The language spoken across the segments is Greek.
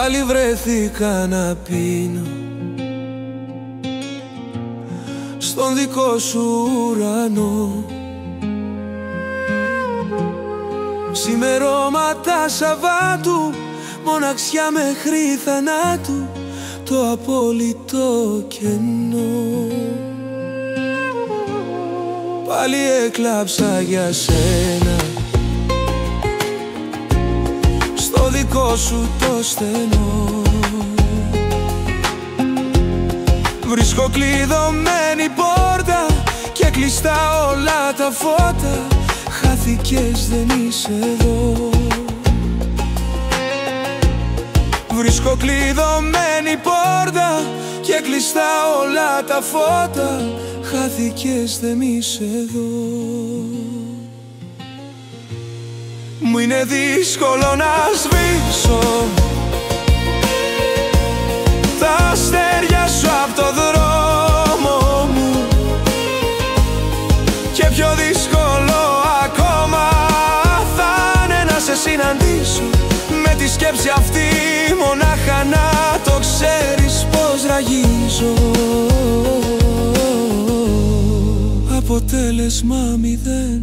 Πάλι βρέθηκα να πίνω στον δικό σου ουρανό. Ξημερώματα Σαββάτου, μοναξιά μέχρι θανάτου, το απόλυτο κενό. Πάλι έκλαψα για σένα, στο δικό σου το στενό. Βρίσκω κλειδωμένη πόρτα και κλειστά όλα τα φώτα. Χάθηκες, δεν είσαι εδώ. Βρίσκω κλειδωμένη πόρτα και κλειστά όλα τα φώτα. Χάθηκες, δεν είσαι εδώ. Μου είναι δύσκολο να σβήσω τα αστέρια σου απ' το δρόμο μου, και πιο δύσκολο ακόμα θα είναι να σε συναντήσω. Με τη σκέψη αυτή μονάχα να το ξέρεις πως ραγίζω. Αποτέλεσμα μηδέν,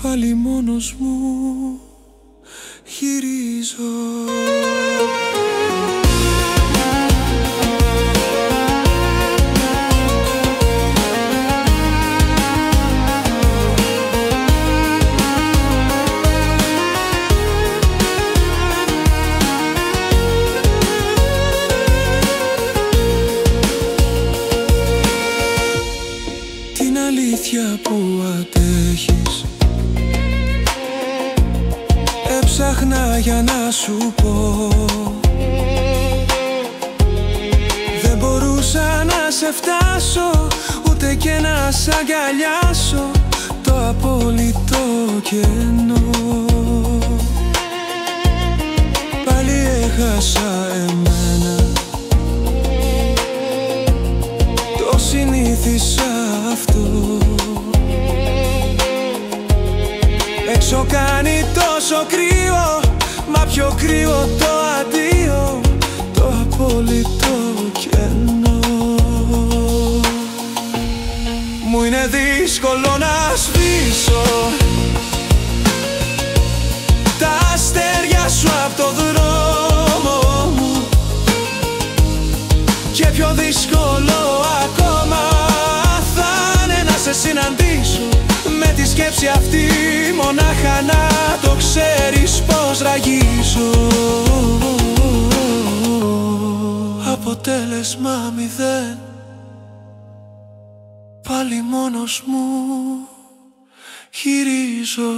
πάλι μόνος μου γυρίζω. Την αλήθεια που αντέχεις έψαχνα για να σου πω. Δεν μπορούσα να σε φτάσω, ούτε και να σ' αγκαλιάσω, το απόλυτο κενό. Πάλι έχασα εμένα, το συνήθισα αυτό. Έξω κάνει τόσο κρύο, μα πιο κρύο το αντίο, το απόλυτο κενό. Μου είναι δύσκολο να σβήσω τα αστέρια σου απ' το δρόμο μου, και πιο δύσκολο ακόμα θα είναι να σε συναντήσω. Με τη σκέψη αυτή μονάχα να το ξέρεις πως ραγίζω. Αποτέλεσμα μηδέν, πάλι μόνος μου γυρίζω.